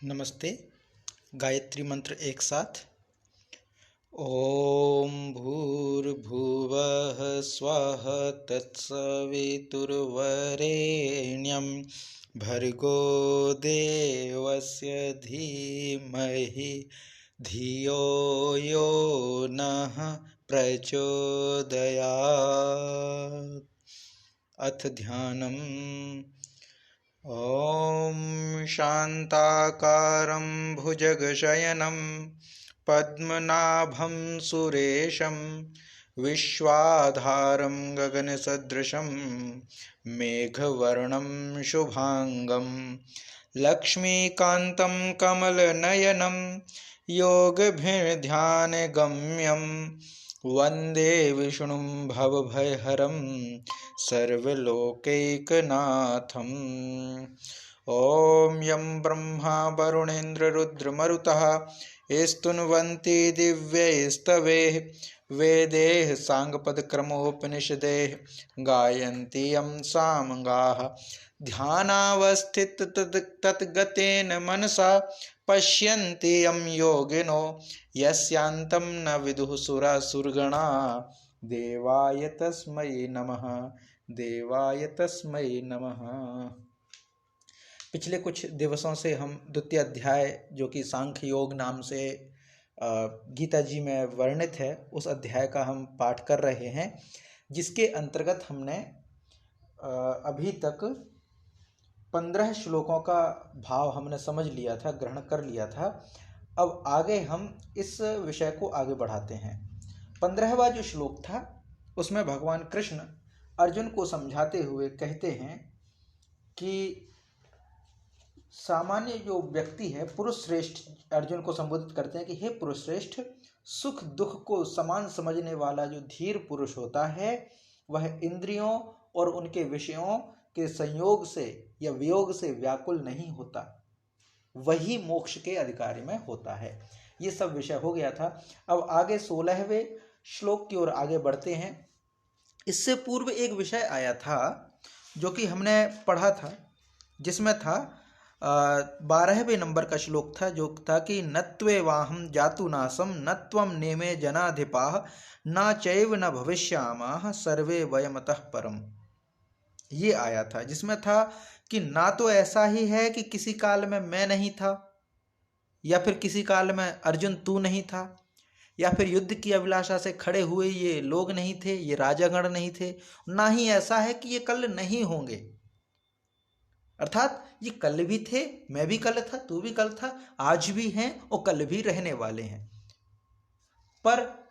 नमस्ते। गायत्री मंत्र एक साथ। ओम भूर्भुवः स्वः तत्सवितुर्वरेण्यं भर्गो देवस्य धीमहि धियो यो नः प्रचोदयात्। अथ ध्यानम्। ॐ शान्ताकारं भुजगशयनं पद्मनाभं सुरेशं विश्वाधारं गगनसदृशं मेघवर्णं शुभांगं लक्ष्मीकान्तं कमलनयनं योगभिर्ध्यानगम्यं वन्दे विष्णुं भवभयहरं सर्वलोकैकनाथम्। ॐ यं ब्रह्मा वरुणेन्द्ररुद्रमरुतः स्तुन्वन्ति दिव्यैस्तवैः वेदैः साङ्गपदक्रमोपनिषदैः गायन्ति यं सामगाः ध्यानावस्थिततद्गतेन मनसा पश्यन्ति यं योगिनो यस्यान्तं न विदुः सुरासुरगणा। देवाय तस्मै नमः, देवाय तस्मै नमः। पिछले कुछ दिवसों से हम द्वितीय अध्याय जो कि सांख्य योग नाम से गीता जी में वर्णित है, उस अध्याय का हम पाठ कर रहे हैं, जिसके अंतर्गत हमने अभी तक 15 श्लोकों का भाव हमने समझ लिया था, ग्रहण कर लिया था। अब आगे हम इस विषय को आगे बढ़ाते हैं। 15वां जो श्लोक था उसमें भगवान कृष्ण अर्जुन को समझाते हुए कहते हैं कि सामान्य जो व्यक्ति है, पुरुष श्रेष्ठ, अर्जुन को संबोधित करते हैं कि हे पुरुष श्रेष्ठ, सुख दुख को समान समझने वाला जो धीर पुरुष होता है वह इंद्रियों और उनके विषयों के संयोग से या वियोग से व्याकुल नहीं होता, वही मोक्ष के अधिकारी में होता है। ये सब विषय हो गया था। अब आगे 16वें श्लोक की ओर आगे बढ़ते हैं। इससे पूर्व एक विषय आया था जो कि हमने पढ़ा था, जिसमें था 12वें नंबर का श्लोक था, जो था कि नत्वे वाहम जातु नासम नत्वम नेमे जनाधिपाः न चैव न भविष्यामः सर्वे वयमतः परम। ये आया था, जिसमें था कि ना तो ऐसा ही है कि किसी काल में मैं नहीं था, या फिर किसी काल में अर्जुन तू नहीं था, या फिर युद्ध की अभिलाषा से खड़े हुए ये लोग नहीं थे, ये राजागण नहीं थे, ना ही ऐसा है कि ये कल नहीं होंगे। अर्थात ये कल भी थे, मैं भी कल था, तू भी कल था, आज भी हैं और कल भी रहने वाले हैं। पर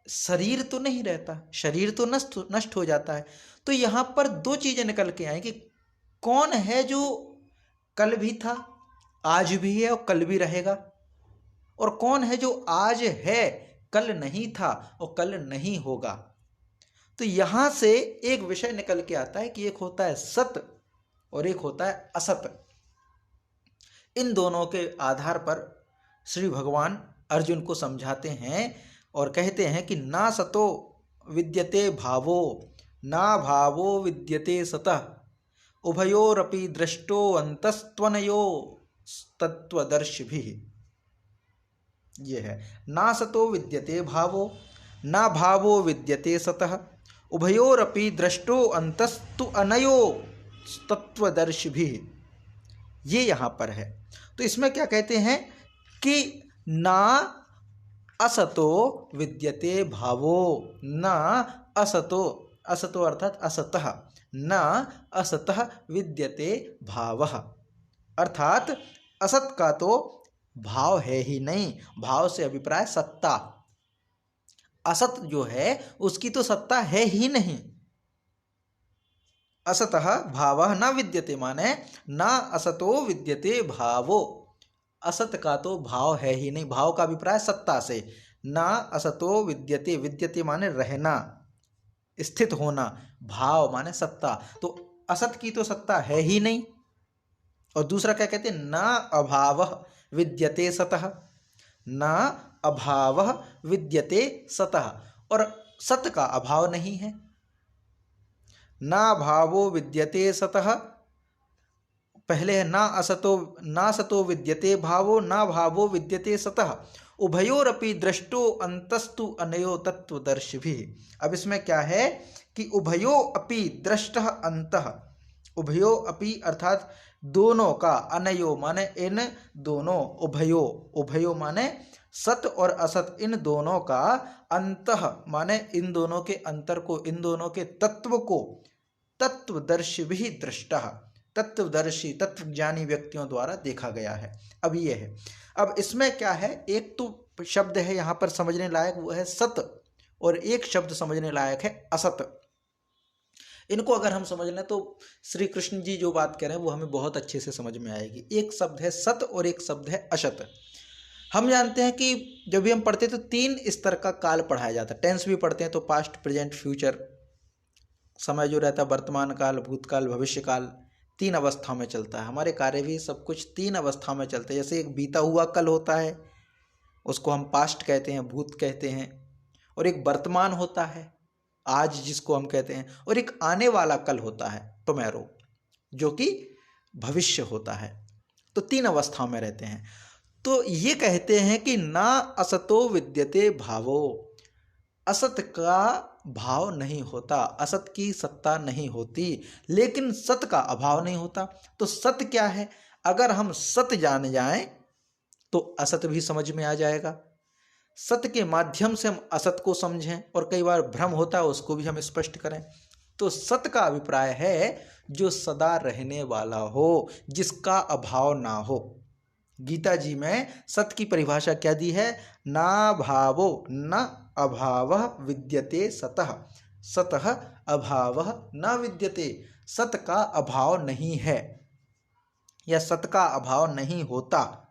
शरीर तो नहीं रहता, शरीर तो नष्ट हो जाता है। तो यहां पर दो चीजें निकल के आई कि कौन है जो कल भी था, आज भी है और कल भी रहेगा, और कौन है जो आज है, कल नहीं था और कल नहीं होगा। तो यहां से एक विषय निकल के आता है कि एक होता है सत और एक होता है असत। इन दोनों के आधार पर श्री भगवान अर्जुन को समझाते हैं और कहते हैं कि ना सतो विद्यते भावो ना भावो विद्यते सतः उभयोरपि दृष्टो अंतस्त्वनयो तत्वदर्शिभिः। ये है ना सतो विद्यते भावो ना भावो विद्यते सतः उभयोरपि दृष्टो अंतस्तु अनयो तत्वदर्शिभिः। ये यहाँ पर है। तो इसमें क्या कहते हैं कि ना असतो विद्यते भावो ना असतो, असतो अर्थात असतः, ना असतः विद्यते भावः। अर्थात असत का तो भाव है ही नहीं, भाव से अभिप्राय सत्ता। असत जो है उसकी तो सत्ता है ही नहीं। असतः भावः न विद्यते माने ना असतो विद्यते भावो, असत का तो भाव है ही नहीं, भाव का अभिप्राय सत्ता से। ना असतो विद्यते, विद्यते माने रहना, स्थित होना, भाव माने सत्ता। तो असत की तो सत्ता है ही नहीं। और दूसरा क्या कहते हैं, ना अभावः विद्यते सतः, ना अभावः विद्यते सतः, और सत का अभाव नहीं है। ना भावो विद्यते सतः पहले है ना सतो विद्यते भावो ना भावो विद्यते सतः उभयोरपि दृष्टो अंतस्तु अनयो तत्वदर्शिभिः। अब इसमें क्या है कि उभयो अपि दृष्टः अंतः, उभयो अपि अर्थात दोनों का, अनयो माने इन दोनों, उभयो उभयो माने सत और असत इन दोनों का, अंतः माने इन दोनों के अंतर को, इन दोनों के तत्व को, तत्वदर्शी भी दृष्टः तत्वदर्शी तत्वज्ञानी व्यक्तियों द्वारा देखा गया है। अब ये है, अब इसमें क्या है, एक तो शब्द है यहाँ पर समझने लायक वो है सत, और एक शब्द समझने लायक है असत। इनको अगर हम समझ लें तो श्री कृष्ण जी जो बात कह रहे हैं वो हमें बहुत अच्छे से समझ में आएगी। एक शब्द है सत और एक शब्द है असत। हम जानते हैं कि जब भी हम पढ़ते हैं तो 3 स्तर का काल पढ़ाया जाता है। टेंस भी पढ़ते हैं तो पास्ट, प्रेजेंट, फ्यूचर, समय जो रहता है वर्तमान काल, भूतकाल, भविष्य काल, 3 अवस्थाओं में चलता है। हमारे कार्य भी सब कुछ 3 अवस्थाओं में चलते हैं। जैसे एक बीता हुआ कल होता है, उसको हम पास्ट कहते हैं, भूत कहते हैं, और एक वर्तमान होता है आज जिसको हम कहते हैं, और एक आने वाला कल होता है टुमारो, जो कि भविष्य होता है। तो 3 अवस्थाओं में रहते हैं। तो ये कहते हैं कि ना असतो विद्यते भावो, असत का भाव नहीं होता, असत की सत्ता नहीं होती, लेकिन सत का अभाव नहीं होता। तो सत क्या है, अगर हम सत जान जाएं तो असत भी समझ में आ जाएगा। सत्य के माध्यम से हम असत को समझें, और कई बार भ्रम होता है उसको भी हम स्पष्ट करें। तो सत्य का अभिप्राय है जो सदा रहने वाला हो, जिसका अभाव ना हो। गीता जी में सत्य की परिभाषा क्या दी है, ना भावो न अभावः विद्यते सतः, सतः अभावः न विद्यते। सत्य का अभाव नहीं है या सत्य का अभाव नहीं होता,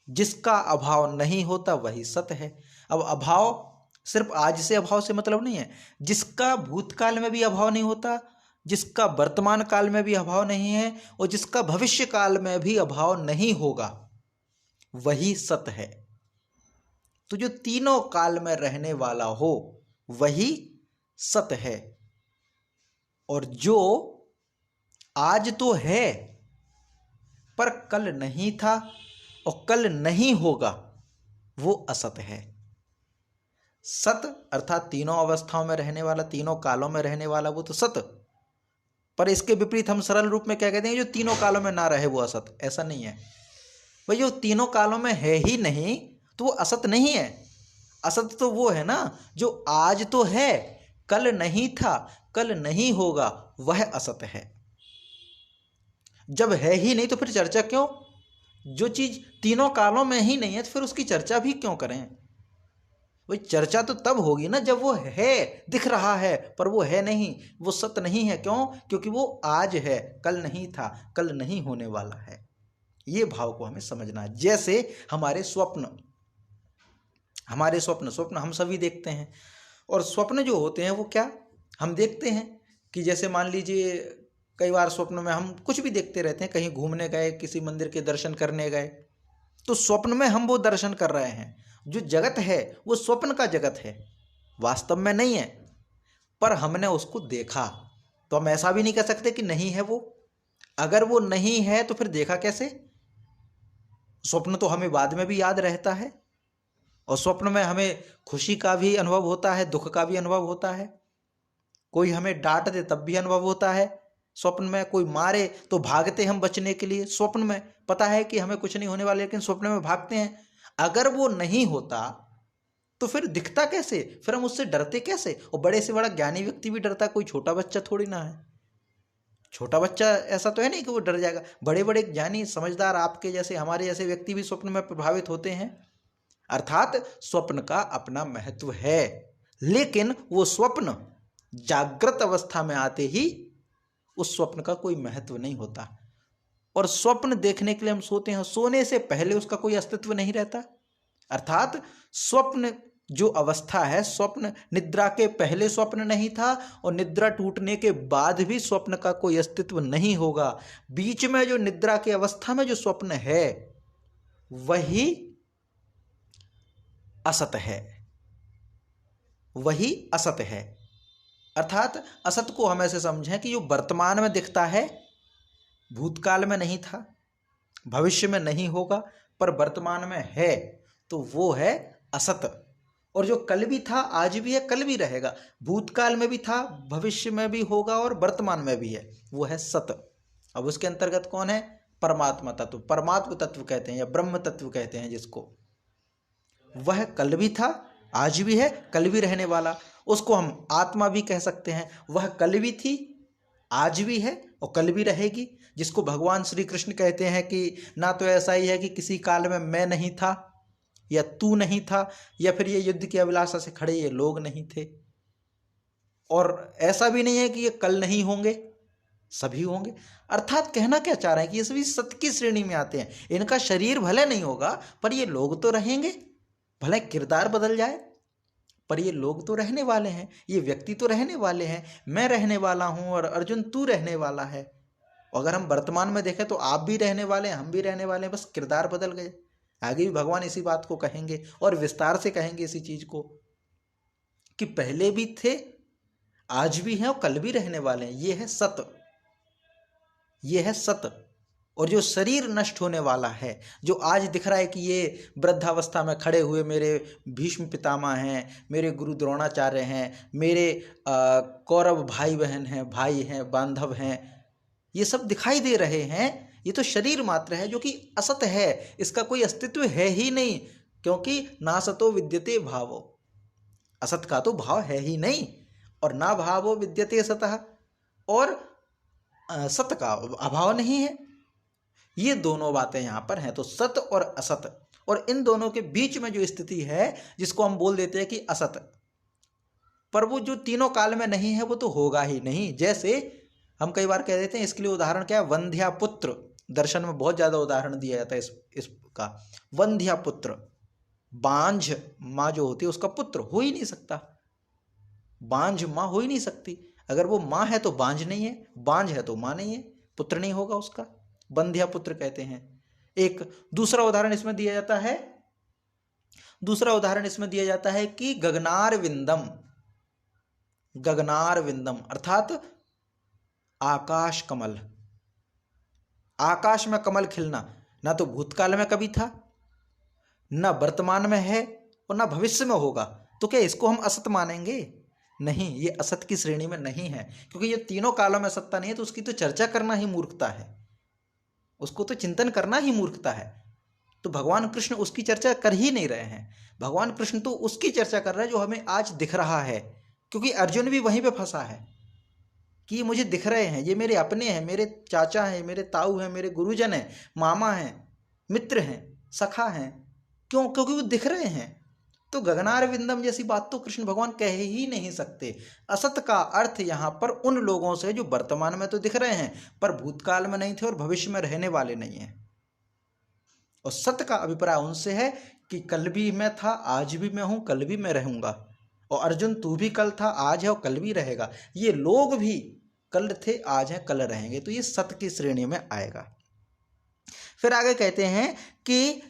जिसका अभाव नहीं होता वही सत्य है। अब अभाव सिर्फ आज से अभाव से मतलब नहीं है, जिसका भूतकाल में भी अभाव नहीं होता, जिसका वर्तमान काल में भी अभाव नहीं है, और जिसका भविष्य काल में भी अभाव नहीं होगा, वही सत्य है। तो जो तीनों काल में रहने वाला हो वही सत्य है, और जो आज तो है पर कल नहीं था और कल नहीं होगा वो असत है। सत अर्थात तीनों अवस्थाओं में रहने वाला, तीनों कालों में रहने वाला, वो तो सत। पर इसके विपरीत हम सरल रूप में क्या कहते हैं, जो तीनों कालों में ना रहे वो असत। ऐसा नहीं है भाई, जो तीनों कालों में है ही नहीं तो वो असत नहीं है। असत तो वो है ना जो आज तो है, कल नहीं था, कल नहीं होगा, वह असत है। जब है ही नहीं तो फिर चर्चा क्यों? जो चीज तीनों कालों में ही नहीं है तो फिर उसकी चर्चा भी क्यों करें? वही चर्चा तो तब होगी ना जब वो है, दिख रहा है पर वो है नहीं, वो सत्य नहीं है। क्यों? क्योंकि वो आज है, कल नहीं था, कल नहीं होने वाला है। ये भाव को हमें समझना है। जैसे हमारे स्वप्न स्वप्न हम सभी देखते हैं, और स्वप्न जो होते हैं वो क्या हम देखते हैं कि जैसे मान लीजिए कई बार स्वप्न में हम कुछ भी देखते रहते हैं, कहीं घूमने गए, किसी मंदिर के दर्शन करने गए, तो स्वप्न में हम वो दर्शन कर रहे हैं। जो जगत है वो स्वप्न का जगत है, वास्तव में नहीं है, पर हमने उसको देखा। तो हम ऐसा भी नहीं कह सकते कि नहीं है वो। अगर वो नहीं है तो फिर देखा कैसे? स्वप्न तो हमें बाद में भी याद रहता है, और स्वप्न में हमें खुशी का भी अनुभव होता है, दुख का भी अनुभव होता है। कोई हमें डांट दे तब भी अनुभव होता है स्वप्न में, कोई मारे तो भागते हम बचने के लिए स्वप्न में। पता है कि हमें कुछ नहीं होने वाला, लेकिन स्वप्न में भागते हैं। अगर वो नहीं होता तो फिर दिखता कैसे? फिर हम उससे डरते कैसे? और बड़े से बड़ा ज्ञानी व्यक्ति भी डरता है, कोई छोटा बच्चा थोड़ी ना है। छोटा बच्चा ऐसा तो है नहीं कि वो डर जाएगा। बड़े बड़े ज्ञानी समझदार आपके जैसे, हमारे जैसे व्यक्ति भी स्वप्न में प्रभावित होते हैं। अर्थात स्वप्न का अपना महत्व है, लेकिन वो स्वप्न जागृत अवस्था में आते ही उस स्वप्न का कोई महत्व नहीं होता। और स्वप्न देखने के लिए हम सोते हैं, सोने से पहले उसका कोई अस्तित्व नहीं रहता। अर्थात स्वप्न जो अवस्था है, स्वप्न निद्रा के पहले स्वप्न नहीं था, और निद्रा टूटने के बाद भी स्वप्न का कोई अस्तित्व नहीं होगा। बीच में जो निद्रा की अवस्था में जो स्वप्न है वही असत है, वही असत है। अर्थात असत को हम ऐसे समझें कि जो वर्तमान में दिखता है भूतकाल में नहीं था, भविष्य में नहीं होगा, पर वर्तमान में है, तो वो है असत। और जो कल भी था, आज भी है, कल भी रहेगा, भूतकाल में भी था, भविष्य में भी होगा और वर्तमान में भी है, वो है सत। अब उसके अंतर्गत कौन है? परमात्मा तत्व, परमात्म तत्व कहते हैं या ब्रह्म तत्व कहते हैं जिसको। वह कल भी था, आज भी है, कल भी रहने वाला, उसको हम आत्मा भी कह सकते हैं। वह कल भी थी, आज भी है और कल भी रहेगी, जिसको भगवान श्री कृष्ण कहते हैं कि ना तो ऐसा ही है कि किसी काल में मैं नहीं था या तू नहीं था, या फिर ये युद्ध की अभिलाषा से खड़े ये लोग नहीं थे, और ऐसा भी नहीं है कि ये कल नहीं होंगे, सभी होंगे। अर्थात कहना क्या चाह रहे हैं कि ये सभी सत्य की श्रेणी में आते हैं। इनका शरीर भले नहीं होगा, पर ये लोग तो रहेंगे, भले किरदार बदल जाए, पर ये लोग तो रहने वाले हैं, ये व्यक्ति तो रहने वाले हैं। मैं रहने वाला हूं और अर्जुन तू रहने वाला है। अगर हम वर्तमान में देखें तो आप भी रहने वाले हैं, हम भी रहने वाले हैं, बस किरदार बदल गए। आगे भी भगवान इसी बात को कहेंगे और विस्तार से कहेंगे इसी चीज को कि पहले भी थे, आज भी हैं और कल भी रहने वाले हैं। ये है सत, ये है सत। और जो शरीर नष्ट होने वाला है, जो आज दिख रहा है कि ये वृद्धावस्था में खड़े हुए मेरे भीष्म पितामह हैं, मेरे गुरु द्रोणाचार्य हैं, मेरे कौरव भाई बहन हैं, भाई हैं, बांधव हैं, ये सब दिखाई दे रहे हैं, ये तो शरीर मात्र है जो कि असत है, इसका कोई अस्तित्व है ही नहीं, क्योंकि नासतो विद्यते भावो, असत का तो भाव है ही नहीं, और ना भावो विद्यते सतः, और सत का अभाव नहीं है। ये दोनों बातें यहां पर हैं, तो सत और असत, और इन दोनों के बीच में जो स्थिति है जिसको हम बोल देते हैं कि असत, पर वो जो तीनों काल में नहीं है वो तो होगा ही नहीं। जैसे हम कई बार कह देते हैं, इसके लिए उदाहरण क्या है? वंध्या पुत्र, दर्शन में बहुत ज्यादा उदाहरण दिया जाता है इसका। वंध्या पुत्र, बांझ माँ जो होती है उसका पुत्र हो ही नहीं सकता, बांझ माँ हो ही नहीं सकती। अगर वो माँ है तो बांझ नहीं है, बांझ है तो माँ नहीं है, पुत्र नहीं होगा उसका, बंध्या पुत्र कहते हैं। एक दूसरा उदाहरण इसमें दिया जाता है, दूसरा उदाहरण इसमें दिया जाता है कि गगनार विंदम, गगनार विंदम अर्थात आकाश कमल, आकाश में कमल खिलना ना तो भूतकाल में कभी था, ना वर्तमान में है, और ना भविष्य में होगा, तो क्या इसको हम असत मानेंगे? नहीं, ये असत की श्रेणी में नहीं है, क्योंकि ये तीनों कालों में सत्ता नहीं है, तो उसकी तो चर्चा करना ही मूर्खता है, उसको तो चिंतन करना ही मूर्खता है। तो भगवान कृष्ण उसकी चर्चा कर ही नहीं रहे हैं, भगवान कृष्ण तो उसकी चर्चा कर रहे हैं जो हमें आज दिख रहा है, क्योंकि अर्जुन भी वहीं पे फंसा है कि ये मुझे दिख रहे हैं, ये मेरे अपने हैं, मेरे चाचा हैं, मेरे ताऊ हैं, मेरे गुरुजन हैं, मामा हैं, मित्र हैं, सखा हैं। क्यों? क्योंकि वो दिख रहे हैं। तो गगनार विंदम जैसी बात तो कृष्ण भगवान कह ही नहीं सकते। असत का अर्थ यहाँ पर उन लोगों से जो वर्तमान में तो दिख रहे हैं पर भूतकाल में नहीं थे और भविष्य में रहने वाले नहीं हैं। और सत्य का अभिप्राय उनसे है कि कल भी मैं था, आज भी मैं हूं, कल भी मैं रहूंगा, और अर्जुन तू भी कल था, आज है और कल भी रहेगा। ये लोग भी कल थे, आज हैं, कल रहेंगे, तो ये सत्य की श्रेणी में आएगा। फिर आगे कहते हैं कि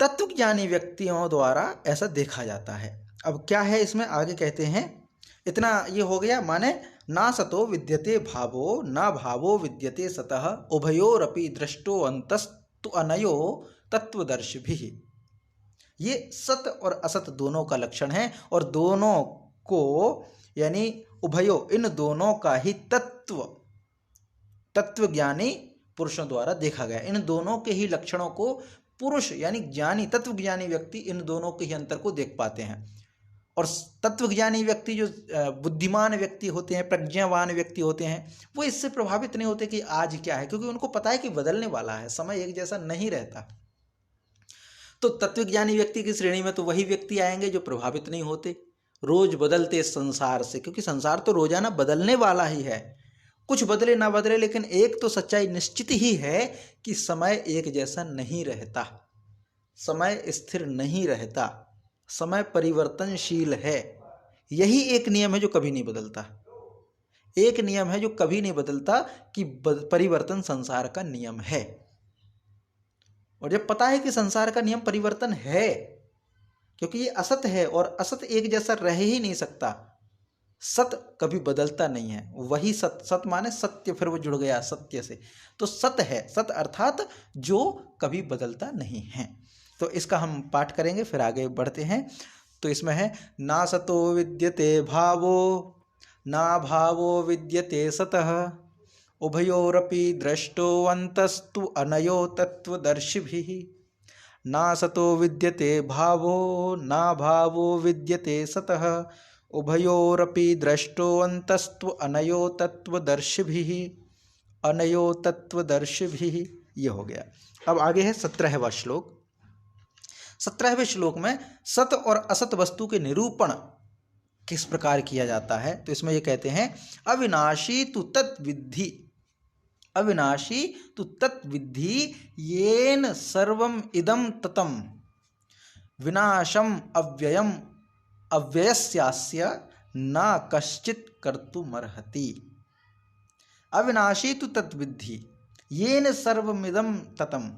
तत्वज्ञानी व्यक्तियों द्वारा ऐसा देखा जाता है। अब क्या है इसमें आगे कहते हैं, इतना ये हो गया, माने ना सतो विद्यते भावो ना भावो विद्यते सतः उभयोरपि दृष्टो अंतस्तु अनयो तत्वदर्शी भी। ये सत और असत दोनों का लक्षण है, और दोनों को यानी उभयो, इन दोनों का ही तत्वज्ञानी पुरुषों द्वारा देखा गया। इन दोनों के ही लक्षणों को पुरुष यानी ज्ञानी, तत्वज्ञानी व्यक्ति इन दोनों के ही अंतर को देख पाते हैं। और तत्वज्ञानी व्यक्ति जो बुद्धिमान व्यक्ति होते हैं, प्रज्ञावान व्यक्ति होते हैं, वो इससे प्रभावित नहीं होते कि आज क्या है, क्योंकि उनको पता है कि बदलने वाला है, समय एक जैसा नहीं रहता। तो तत्वज्ञानी व्यक्ति की श्रेणी में तो वही व्यक्ति आएंगे जो प्रभावित नहीं होते रोज बदलते संसार से, क्योंकि संसार तो रोजाना बदलने वाला ही है। कुछ बदले ना बदले, लेकिन एक तो सच्चाई निश्चित ही है कि समय एक जैसा नहीं रहता, समय स्थिर नहीं रहता, समय परिवर्तनशील है। यही एक नियम है जो कभी नहीं बदलता, एक नियम है जो कभी नहीं बदलता कि परिवर्तन संसार का नियम है। और जब पता है कि संसार का नियम परिवर्तन है, क्योंकि ये असत है और असत एक जैसा रह ही नहीं सकता, सत कभी बदलता नहीं है, वही सत, सत माने सत्य, फिर वो जुड़ गया सत्य से, तो सत है, सत अर्थात जो कभी बदलता नहीं है। तो इसका हम पाठ करेंगे, फिर आगे बढ़ते हैं। तो इसमें है ना सतो विद्यते भावो ना भावो विद्यते सतः उभयोरपि दृष्टोऽन्तस्तु अनयो तत्वदर्शिभिः। ना सतो विद्यते भावो ना भावो विद्यते सतः उभयोरपि दृष्टोऽन्तस्तु अनयो तत्वदर्शिभिः। अनयो तत्वदर्शिभिः, ये हो गया। अब आगे है 17वां श्लोक। 17वें श्लोक में सत और असत वस्तु के निरूपण किस प्रकार किया जाता है। तो इसमें ये कहते हैं अविनाशी तु तत्विद्धि, अविनाशी तु तत्विद्धि येन सर्वम इदम ततम विनाशम अव्ययम अव्ययस्यास्य न कश्चित् कर्तुमर्हति। अविनाशी तु तत्विद्धि येन सर्वमिदं ततम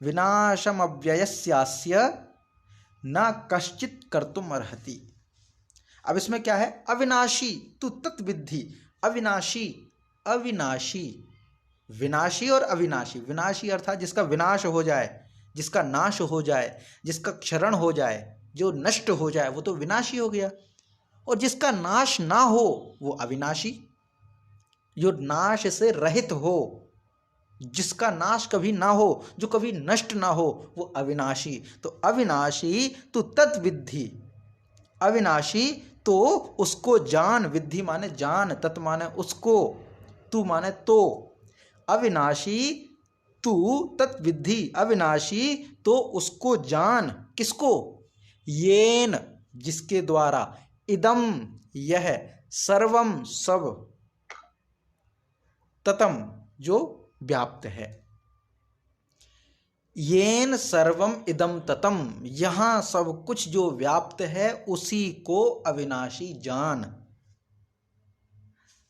विनाशम अव्ययस्यास्य न कश्चित् कर्तुमर्हति। अब इसमें क्या है, अविनाशी तु तत्विद्धि, अविनाशी, अविनाशी, विनाशी और अविनाशी। विनाशी अर्थात जिसका विनाश हो जाए, जिसका नाश हो जाए, जिसका क्षरण हो जाए, जो नष्ट हो जाए, वो तो विनाशी हो गया। और जिसका नाश ना हो वो अविनाशी, जो नाश से रहित हो, जिसका नाश कभी ना हो, जो कभी नष्ट ना हो, वो अविनाशी। तो अविनाशी तो तत्विद्धि, अविनाशी तो उसको जान, विद्धि माने जान, तत् माने उसको, तू माने तो, अविनाशी तू तत्विद्धि, अविनाशी तो उसको जान, किसको, येन जिसके द्वारा, इदम यह, सर्वम सब, ततम जो व्याप्त है। येन सर्वम इदम ततम, यहां सब कुछ जो व्याप्त है उसी को अविनाशी जान।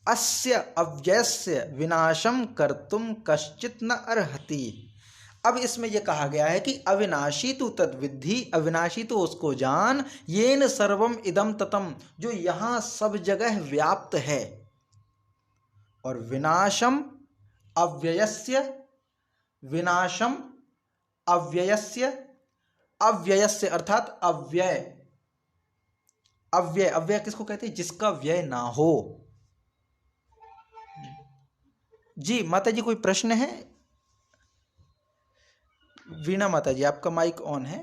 अस्य अव्ययस्य विनाशम कर्तुम कश्चित् न अर्हति। अब इसमें यह कहा गया है कि अविनाशी तु तद्विद्धि, अविनाशी तो उसको जान, येन सर्वम इदम ततम जो यहां सब जगह व्याप्त है, और विनाशम अव्ययस्य, विनाशम अव्ययस्य, अव्ययस्य अर्थात अव्यय, अव्यय, अव्यय किसको कहते हैं, जिसका व्यय ना हो। जी माता जी कोई प्रश्न है? वीणा माता जी आपका माइक ऑन है।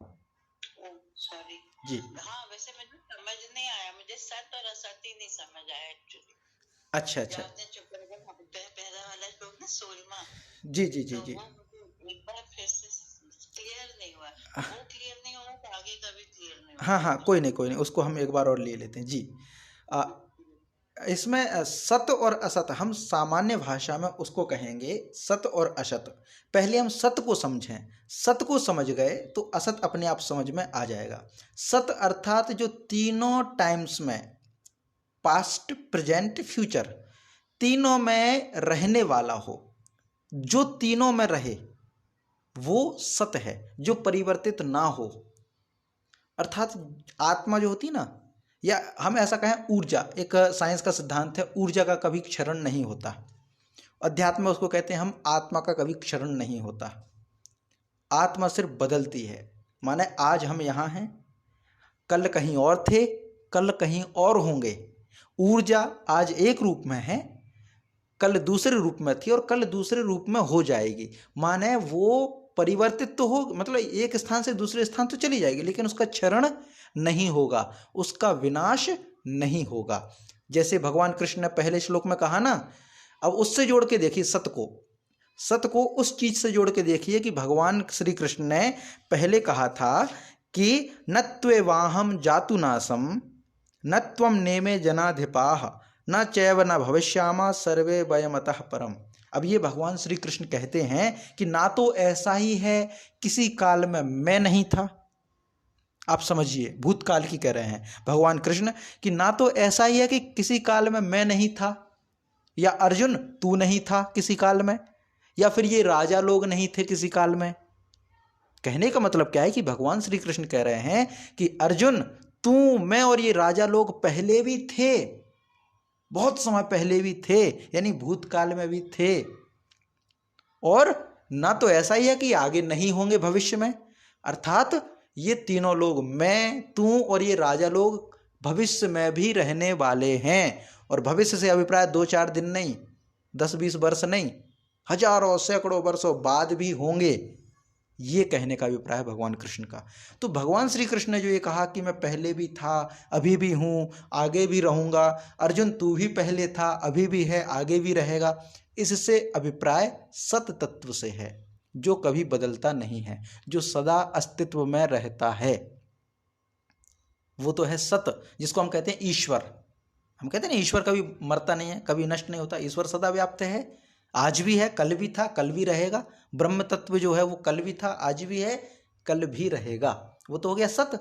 सॉरी जी हाँ, वैसे मुझे समझ नहीं आया, मुझे सत और असत ही नहीं समझ आया एक्चुअली। अच्छा अच्छा, पहला वाला श्लोक ना 16वां, जी जी जी तो जी, वो मुझे एक बार फिर से क्लियर नहीं हुआ, वो क्लियर नहीं हुआ तो आगे का भी क्लियर नहीं हुआ। हाँ हाँ कोई नहीं कोई नहीं, उसको हम एक बार और ले लेते हैं जी। इसमें सत और असत हम सामान्य भाषा में उसको कहेंगे सत और असत। पहले हम सत को समझें, सत को समझ गए तो असत अपने आप समझ में आ जाएगा। सत अर्थात जो तीनों टाइम्स में, पास्ट प्रेजेंट फ्यूचर, तीनों में रहने वाला हो, जो तीनों में रहे वो सत है, जो परिवर्तित ना हो। अर्थात आत्मा जो होती ना, या हम ऐसा कहें ऊर्जा, एक साइंस का सिद्धांत है, ऊर्जा का कभी क्षरण नहीं होता। अध्यात्म में उसको कहते हैं हम, आत्मा का कभी क्षरण नहीं होता। आत्मा सिर्फ बदलती है। माने आज हम यहाँ हैं, कल कहीं और थे, कल कहीं और होंगे। ऊर्जा आज एक रूप में है, कल दूसरे रूप में थी और कल दूसरे रूप में हो जाएगी। माने वो परिवर्तित तो हो, मतलब एक स्थान से दूसरे स्थान तो चली जाएगी, लेकिन उसका क्षरण नहीं होगा, उसका विनाश नहीं होगा। जैसे भगवान कृष्ण ने पहले श्लोक में कहा ना, अब उससे जोड़ के देखिए सत को, सत को उस चीज से जोड़ के देखिए कि भगवान श्री कृष्ण ने पहले कहा था कि न त्वेवाहम जातु नासम न त्वम नेमे जनाधिपाः न चैव न भविष्यामा सर्वे वयमतः परम। अब ये भगवान श्री कृष्ण कहते हैं कि ना तो ऐसा ही है किसी काल में मैं नहीं था, आप समझिए भूतकाल की कह रहे हैं भगवान कृष्ण, कि ना तो ऐसा ही है कि किसी काल में मैं नहीं था, या अर्जुन तू नहीं था किसी काल में, या फिर ये राजा लोग नहीं थे किसी काल में। कहने का मतलब क्या है कि भगवान श्री कृष्ण कह रहे हैं कि अर्जुन तू, मैं और ये राजा लोग पहले भी थे, बहुत समय पहले भी थे, यानी भूतकाल में भी थे, और ना तो ऐसा ही है कि आगे नहीं होंगे भविष्य में। अर्थात ये तीनों लोग, मैं, तू और ये राजा लोग, भविष्य में भी रहने वाले हैं। और भविष्य से अभिप्राय 2-4 दिन नहीं, 10-20 वर्ष नहीं, हजारों सैकड़ों वर्षों बाद भी होंगे, ये कहने का अभिप्राय है भगवान कृष्ण का। तो भगवान श्री कृष्ण ने जो ये कहा कि मैं पहले भी था, अभी भी हूँ, आगे भी रहूँगा, अर्जुन तू भी पहले था, अभी भी है, आगे भी रहेगा, इससे अभिप्राय सत तत्व से है, जो कभी बदलता नहीं है, जो सदा अस्तित्व में रहता है। वो तो है सत, जिसको हम कहते हैं ईश्वर। हम कहते हैं ना ईश्वर कभी मरता नहीं है, कभी नष्ट नहीं होता। ईश्वर सदा व्याप्त है, आज भी है, कल भी था, कल भी रहेगा। ब्रह्म तत्व जो है वो कल भी था, आज भी है, कल भी रहेगा। वो तो हो गया सत।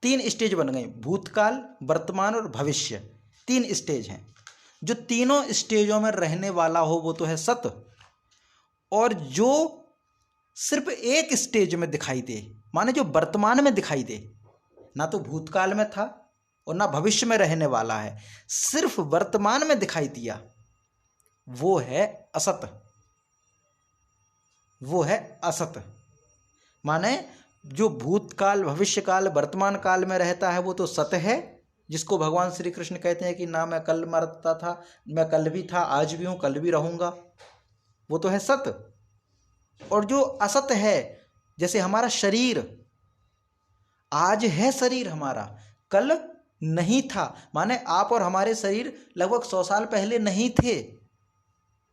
3 स्टेज बन गए, भूतकाल, वर्तमान और भविष्य। 3 स्टेज हैं। जो तीनों स्टेजों में रहने वाला हो वो तो है सत। और जो सिर्फ एक स्टेज में दिखाई दे, माने जो वर्तमान में दिखाई दे, ना तो भूतकाल में था और ना भविष्य में रहने वाला है, सिर्फ वर्तमान में दिखाई दिया, वो है असत। वो है असत। माने जो भूतकाल, भविष्यकाल, वर्तमान काल में रहता है वो तो सत है, जिसको भगवान श्री कृष्ण कहते हैं कि ना मैं कल मरता था, मैं कल भी था, आज भी हूँ, कल भी रहूँगा, वो तो है सत। और जो असत है, जैसे हमारा शरीर, आज है शरीर हमारा, कल नहीं था। माने आप और हमारे शरीर लगभग 100 साल पहले नहीं थे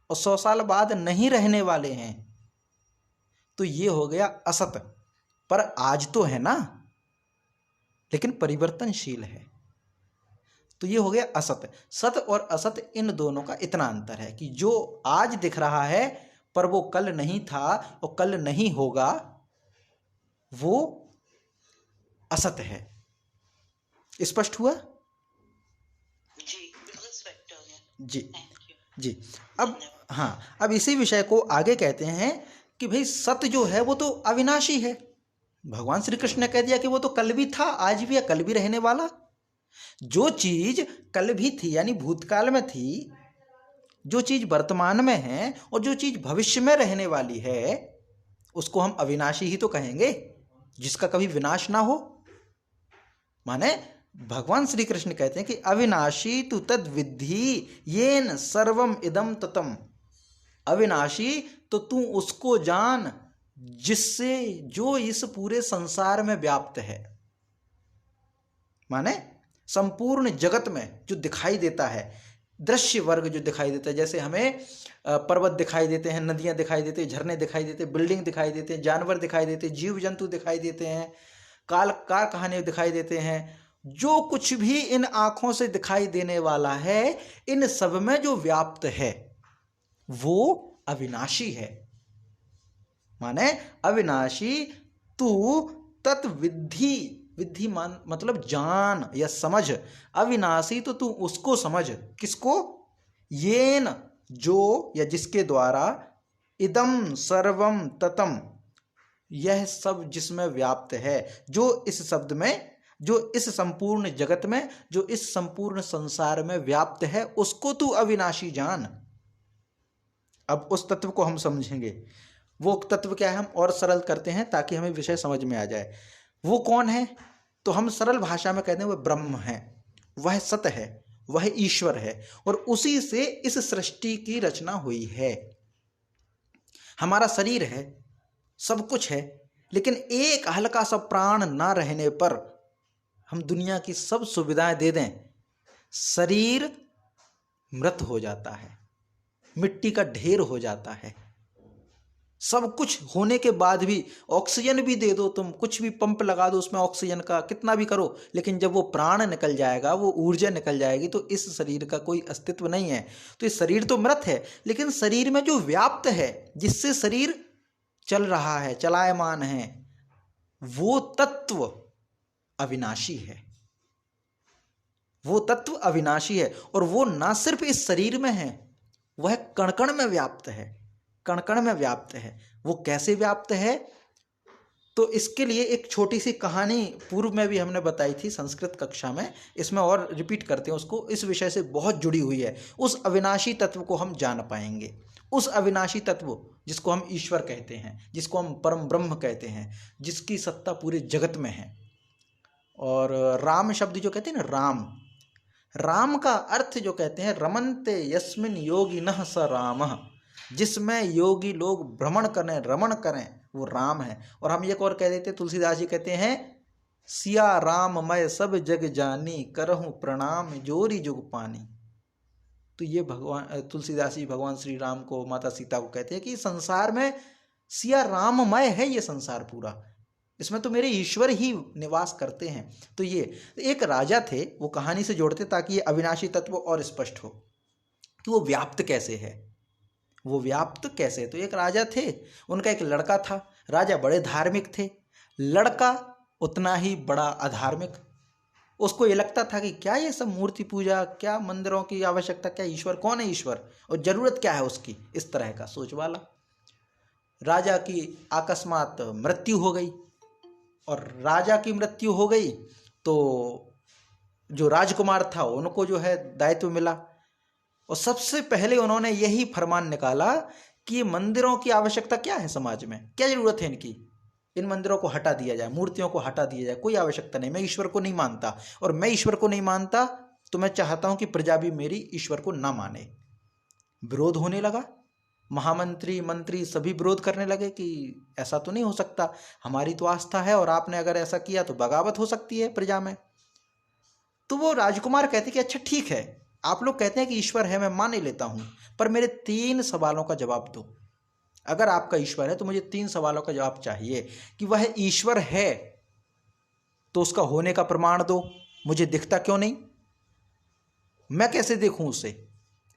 और 100 साल बाद नहीं रहने वाले हैं, तो ये हो गया असत। पर आज तो है ना, लेकिन परिवर्तनशील है, तो ये हो गया असत। सत और असत, इन दोनों का इतना अंतर है कि जो आज दिख रहा है पर वो कल नहीं था और कल नहीं होगा, वो असत है। स्पष्ट हुआ? जी बिल्कुल स्पष्ट हो गया। जी थैंक यू। जी। अब हाँ, अब इसी विषय को आगे कहते हैं कि भाई सत्य जो है वो तो अविनाशी है। भगवान श्री कृष्ण ने कह दिया कि वो तो कल भी था, आज भी है, कल भी रहने वाला। जो चीज कल भी थी यानी भूतकाल में थी, जो चीज वर्तमान में है और जो चीज भविष्य में रहने वाली है, उसको हम अविनाशी ही तो कहेंगे, जिसका कभी विनाश ना हो। माने भगवान श्री कृष्ण कहते हैं कि अविनाशी तु तद विद्धि येन सर्वम इदम ततम। अविनाशी तो तू उसको जान जिससे जो इस पूरे संसार में व्याप्त है। माने संपूर्ण जगत में जो दिखाई देता है, दृश्य वर्ग जो दिखाई देता है, जैसे हमें पर्वत दिखाई देते हैं, नदियां दिखाई देती हैं, झरने दिखाई देते हैं, बिल्डिंग दिखाई देते हैं, जानवर दिखाई देते हैं, जीव जंतु दिखाई देते हैं, काल कारखाने दिखाई देते हैं। जो कुछ भी इन आंखों से दिखाई देने वाला है, इन सब में जो व्याप्त है वो अविनाशी है। माने अविनाशी तू तत्विद्धि, विद्धि मान मतलब जान या समझ। अविनाशी तो तू उसको समझ, किसको? येन, जो या जिसके द्वारा, इदम सर्वम ततम, यह सब जिसमें व्याप्त है, जो इस शब्द में, जो इस संपूर्ण जगत में, जो इस संपूर्ण संसार में व्याप्त है, उसको तू अविनाशी जान। अब उस तत्व को हम समझेंगे। वो तत्व क्या है हम और सरल करते हैं ताकि हमें विषय समझ में आ जाए। वो कौन है? तो हम सरल भाषा में कहते हैं वह ब्रह्म है, वह सत है, वह ईश्वर है, और उसी से इस सृष्टि की रचना हुई है। हमारा शरीर है, सब कुछ है, लेकिन एक हल्का सा प्राण ना रहने पर हम दुनिया की सब सुविधाएं दे दें, शरीर मृत हो जाता है, मिट्टी का ढेर हो जाता है। सब कुछ होने के बाद भी, ऑक्सीजन भी दे दो तुम, कुछ भी पंप लगा दो उसमें ऑक्सीजन का, कितना भी करो, लेकिन जब वो प्राण निकल जाएगा, वो ऊर्जा निकल जाएगी, तो इस शरीर का कोई अस्तित्व नहीं है। तो ये शरीर तो मृत है, लेकिन शरीर में जो व्याप्त है, जिससे शरीर चल रहा है, चलायमान है, वो तत्व अविनाशी है। वो तत्व अविनाशी है, और वो ना सिर्फ इस शरीर में है, वह कण कण में व्याप्त है, कण कण में व्याप्त है। वो कैसे व्याप्त है? तो इसके लिए एक छोटी सी कहानी पूर्व में भी हमने बताई थी संस्कृत कक्षा में, इसमें और रिपीट करते हैं उसको, इस विषय से बहुत जुड़ी हुई है। उस अविनाशी तत्व को हम जान पाएंगे, उस अविनाशी तत्व जिसको हम ईश्वर कहते हैं, जिसको हम परम ब्रह्म कहते हैं, जिसकी सत्ता पूरे जगत में है। और राम शब्द जो कहते हैं ना, राम, राम का अर्थ जो कहते हैं रमन्ते यस्मिन योगिनः स रामः, जिसमें योगी लोग भ्रमण करें, रमण करें, वो राम है। और हम एक और कह देते, तुलसीदास जी कहते हैं सिया राम मैं सब जग जानी, करहूं प्रणाम जोरी जुग पानी। तो ये भगवान तुलसीदास जी भगवान श्री राम को, माता सीता को कहते हैं कि संसार में सिया राममय है ये संसार पूरा, इसमें तो मेरे ईश्वर ही निवास करते हैं। तो ये एक राजा थे, वो कहानी से जोड़ते ताकि ये अविनाशी तत्व और स्पष्ट हो कि वो व्याप्त कैसे है, वो व्याप्त कैसे। तो एक राजा थे, उनका एक लड़का था। राजा बड़े धार्मिक थे, लड़का उतना ही बड़ा अधार्मिक। उसको ये लगता था कि क्या ये सब मूर्ति पूजा, क्या मंदिरों की आवश्यकता, क्या ईश्वर, कौन है ईश्वर और जरूरत क्या है उसकी, इस तरह का सोच वाला। राजा की अकस्मात मृत्यु हो गई, और राजा की मृत्यु हो गई तो जो राजकुमार था उनको जो है दायित्व मिला, और सबसे पहले उन्होंने यही फरमान निकाला कि मंदिरों की आवश्यकता क्या है, समाज में क्या जरूरत है इनकी, इन मंदिरों को हटा दिया जाए, मूर्तियों को हटा दिया जाए, कोई आवश्यकता नहीं, मैं ईश्वर को नहीं मानता, और मैं ईश्वर को नहीं मानता तो मैं चाहता हूं कि प्रजा भी मेरी ईश्वर को ना माने। विरोध होने लगा, महामंत्री मंत्री सभी विरोध करने लगे कि ऐसा तो नहीं हो सकता, हमारी तो आस्था है और आपने अगर ऐसा किया तो बगावत हो सकती है प्रजा में। तो वो राजकुमार कहते कि अच्छा ठीक है, आप लोग कहते हैं कि ईश्वर है, मैं मान ही लेता हूं, पर मेरे 3 सवालों का जवाब दो। अगर आपका ईश्वर है तो मुझे 3 सवालों का जवाब चाहिए कि वह ईश्वर है तो उसका होने का प्रमाण दो, मुझे दिखता क्यों नहीं, मैं कैसे देखूं उसे,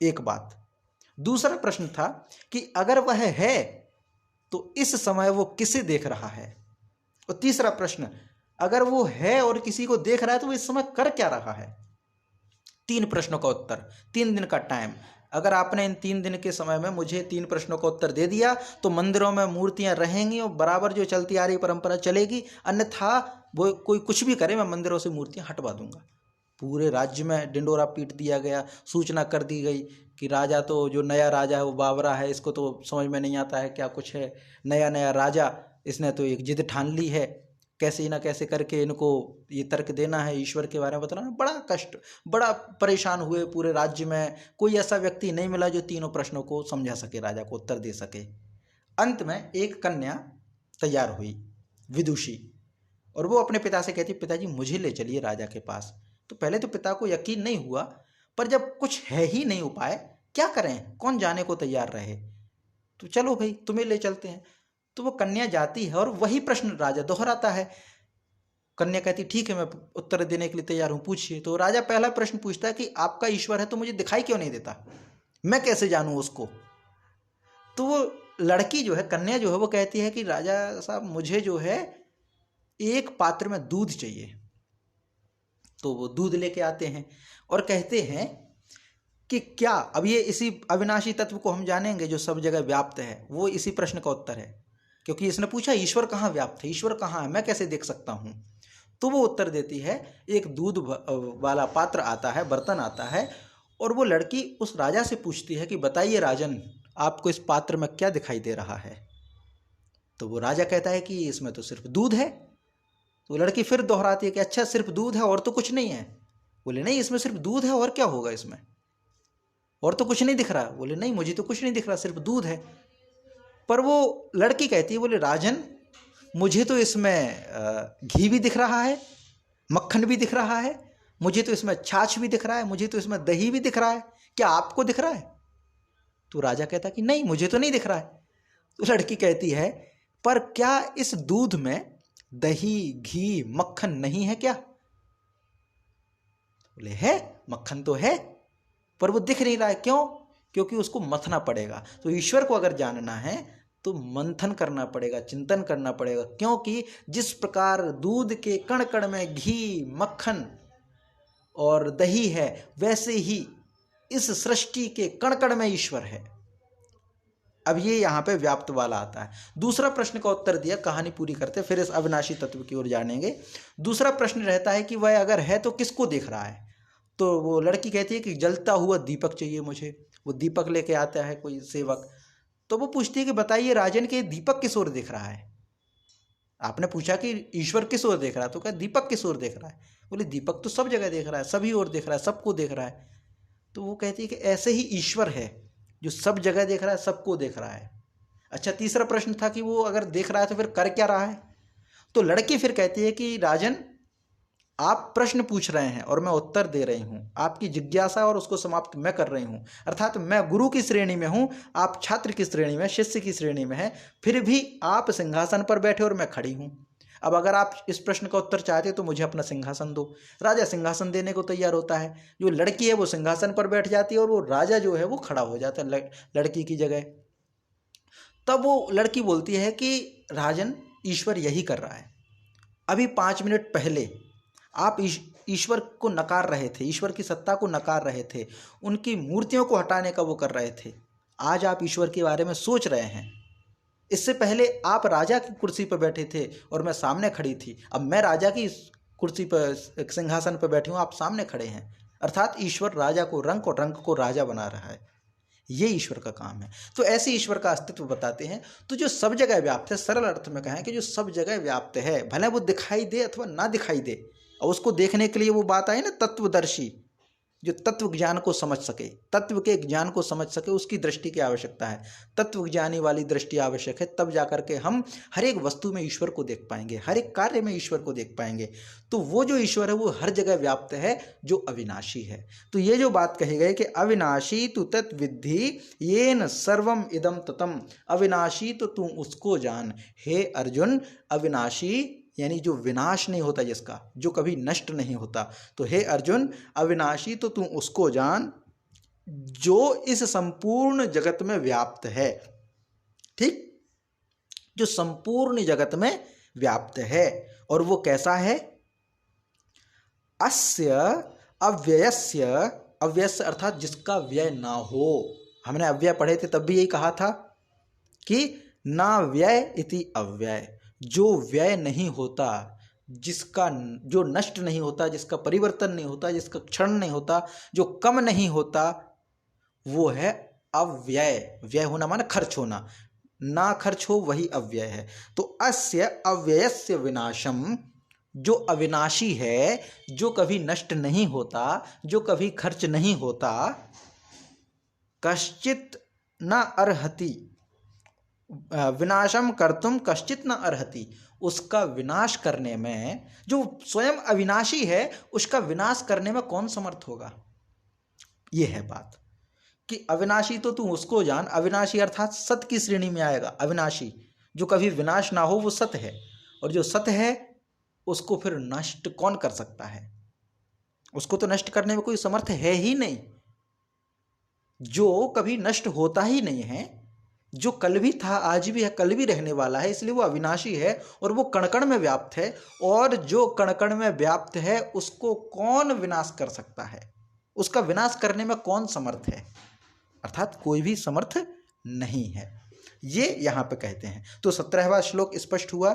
एक बात। दूसरा प्रश्न था कि अगर वह है तो इस समय वो किसे देख रहा है, और तीसरा प्रश्न, अगर वो है और किसी को देख रहा है तो वो इस समय कर क्या रहा है। 3 प्रश्नों का उत्तर, 3 दिन का टाइम। अगर आपने इन 3 दिन के समय में मुझे 3 प्रश्नों का उत्तर दे दिया तो मंदिरों में मूर्तियां रहेंगी और बराबर जो चलती आ रही परंपरा चलेगी, अन्यथा वो कोई कुछ भी करे, मैं मंदिरों से मूर्तियां हटवा दूंगा। पूरे राज्य में डिंडोरा पीट दिया गया, सूचना कर दी गई कि राजा तो, जो नया राजा है वो बावरा है, इसको तो समझ में नहीं आता है क्या कुछ है, नया नया राजा, इसने तो एक जिद ठान ली है, कैसे ही ना कैसे करके इनको ये तर्क देना है, ईश्वर के बारे में बताना। बड़ा कष्ट, बड़ा परेशान हुए पूरे राज्य में, कोई ऐसा व्यक्ति नहीं मिला जो तीनों प्रश्नों को समझा सके, राजा को उत्तर दे सके। अंत में एक कन्या तैयार हुई, विदुषी, और वो अपने पिता से कहती, पिताजी मुझे ले चलिए राजा के पास। तो पहले तो पिता को यकीन नहीं हुआ, पर जब कुछ है ही नहीं उपाय, क्या करें, कौन जाने को तैयार रहे, तो चलो भाई तुम्हें ले चलते हैं। तो वो कन्या जाती है और वही प्रश्न राजा दोहराता है। कन्या कहती ठीक है, मैं उत्तर देने के लिए तैयार हूं, पूछिए। तो राजा पहला प्रश्न पूछता है कि आपका ईश्वर है तो मुझे दिखाई क्यों नहीं देता, मैं कैसे जानूं उसको। तो वो लड़की जो है, कन्या जो है, वो कहती है कि राजा साहब मुझे जो है एक पात्र में दूध चाहिए। तो वो दूध लेके आते हैं और कहते हैं कि क्या, अब ये इसी अविनाशी तत्व को हम जानेंगे जो सब जगह व्याप्त है, वो इसी प्रश्न का उत्तर है, क्योंकि इसने पूछा ईश्वर कहाँ व्याप्त है, ईश्वर कहाँ है, मैं कैसे देख सकता हूँ। तो वो उत्तर देती है, एक दूध वाला पात्र आता है, बर्तन आता है, और वो लड़की उस राजा से पूछती है कि बताइए राजन, आपको इस पात्र में क्या दिखाई दे रहा है। तो वो राजा कहता है कि इसमें तो सिर्फ दूध है। तो लड़की फिर दोहराती है कि अच्छा सिर्फ दूध है और तो कुछ नहीं है। बोले नहीं, इसमें सिर्फ दूध है, और क्या होगा इसमें, और तो कुछ नहीं दिख रहा। बोले नहीं, मुझे तो कुछ नहीं दिख रहा, सिर्फ दूध है। पर वो लड़की कहती है, बोले राजन मुझे तो इसमें घी भी दिख रहा है, मक्खन भी दिख रहा है, मुझे तो इसमें छाछ भी दिख रहा है, मुझे तो इसमें दही भी दिख रहा है, क्या आपको दिख रहा है। तो राजा कहता कि नहीं, मुझे तो नहीं दिख रहा है। तो लड़की कहती है, पर क्या इस दूध में दही घी मक्खन नहीं है क्या। बोले है, मक्खन तो है, पर वो दिख नहीं रहा है। क्यों? क्योंकि उसको मथना पड़ेगा। तो ईश्वर को अगर जानना है तो मंथन करना पड़ेगा, चिंतन करना पड़ेगा, क्योंकि जिस प्रकार दूध के कण कण में घी मक्खन और दही है, वैसे ही इस सृष्टि के कण कण में ईश्वर है। अब ये यहाँ पे व्याप्त वाला आता है। दूसरा प्रश्न का उत्तर दिया, कहानी पूरी करते फिर इस अविनाशी तत्व की ओर जानेंगे। दूसरा प्रश्न रहता है कि वह अगर है तो किसको देख रहा है। तो वो लड़की कहती है कि जलता हुआ दीपक चाहिए मुझे। वो दीपक लेके आता है कोई सेवक। तो वो पूछती है कि बताइए राजन के दीपक किस ओर देख रहा है। आपने पूछा कि ईश्वर किस ओर देख रहा है, तो क्या दीपक किस ओर देख रहा है। बोले दीपक तो सब जगह देख रहा है, सभी ओर देख रहा है, सबको देख रहा है। तो वो कहती है कि ऐसे ही ईश्वर है जो सब जगह देख रहा है, सबको देख रहा है। अच्छा, तीसरा प्रश्न था कि वो अगर देख रहा है तो फिर कर क्या रहा है। तो लड़की फिर कहती है कि राजन, आप प्रश्न पूछ रहे हैं और मैं उत्तर दे रही हूं। आपकी जिज्ञासा और उसको समाप्त मैं कर रही हूं। अर्थात मैं गुरु की श्रेणी में हूं, आप छात्र की श्रेणी में, शिष्य की श्रेणी में हैं। फिर भी आप सिंहासन पर बैठे और मैं खड़ी हूं। अब अगर आप इस प्रश्न का उत्तर चाहते तो मुझे अपना सिंहासन दो। राजा सिंहासन देने को तैयार होता है। जो लड़की है वो सिंहासन पर बैठ जाती है और वो राजा जो है वो खड़ा हो जाता है लड़की की जगह। तब वो लड़की बोलती है कि राजन, ईश्वर यही कर रहा है। अभी 5 मिनट पहले आप ईश्वर को नकार रहे थे, ईश्वर की सत्ता को नकार रहे थे, उनकी मूर्तियों को हटाने का वो कर रहे थे। आज आप ईश्वर के बारे में सोच रहे हैं। इससे पहले आप राजा की कुर्सी पर बैठे थे और मैं सामने खड़ी थी। अब मैं राजा की कुर्सी पर, सिंहासन पर बैठी हूँ, आप सामने खड़े हैं। अर्थात ईश्वर राजा को रंक और रंक को राजा बना रहा है। ये ईश्वर का काम है। तो ऐसे ईश्वर का अस्तित्व बताते हैं। तो जो सब जगह व्याप्त है, सरल अर्थ में कहें कि जो सब जगह व्याप्त है, भले वो दिखाई दे अथवा ना दिखाई दे, और उसको देखने के लिए वो बात आई ना, तत्वदर्शी, जो तत्व ज्ञान को समझ सके, तत्व के ज्ञान को समझ सके, उसकी दृष्टि की आवश्यकता है। तत्व ज्ञानी वाली दृष्टि आवश्यक है। तब जाकर के हम हर एक वस्तु में ईश्वर को देख पाएंगे, हर एक कार्य में ईश्वर को देख पाएंगे। तो वो जो ईश्वर है वो हर जगह व्याप्त है, जो अविनाशी है। तो ये जो बात कही गई कि अविनाशी तु तत्विद्धि येन सर्वम इदम ततम, अविनाशी तो तू उसको जान। हे अर्जुन, अविनाशी यानी जो विनाश नहीं होता, जिसका, जो कभी नष्ट नहीं होता। तो हे अर्जुन, अविनाशी तो तू उसको जान जो इस संपूर्ण जगत में व्याप्त है। ठीक, जो संपूर्ण जगत में व्याप्त है। और वो कैसा है? अस्य अव्ययस्य, अव्यय अर्थात जिसका व्यय ना हो। हमने अव्यय पढ़े थे तब भी यही कहा था कि ना व्यय इति अव्यय, जो व्यय नहीं होता, जिसका, जो नष्ट नहीं होता, जिसका परिवर्तन नहीं होता, जिसका क्षण नहीं होता, जो कम नहीं होता, वो है अव्यय। व्यय होना माने खर्च होना, ना खर्च हो वही अव्यय है। तो अस्य अव्ययस्य विनाशम, जो अविनाशी है, जो कभी नष्ट नहीं होता, जो कभी खर्च नहीं होता, कश्चित न अर्हति, विनाशम कर्तुम कश्चित न अर्हति, उसका विनाश करने में, जो स्वयं अविनाशी है उसका विनाश करने में कौन समर्थ होगा। ये है बात कि अविनाशी तो तू उसको जान। अविनाशी अर्थात सत की श्रेणी में आएगा। अविनाशी जो कभी विनाश ना हो वो सत है, और जो सत है उसको फिर नष्ट कौन कर सकता है। उसको तो नष्ट करने में कोई समर्थ है ही नहीं। जो कभी नष्ट होता ही नहीं है, जो कल भी था, आज भी है, कल भी रहने वाला है, इसलिए वो अविनाशी है और वो कण-कण में व्याप्त है। और जो कण-कण में व्याप्त है उसको कौन विनाश कर सकता है, उसका विनाश करने में कौन समर्थ है, अर्थात कोई भी समर्थ नहीं है। ये यहाँ पे कहते हैं। तो 17वां श्लोक स्पष्ट हुआ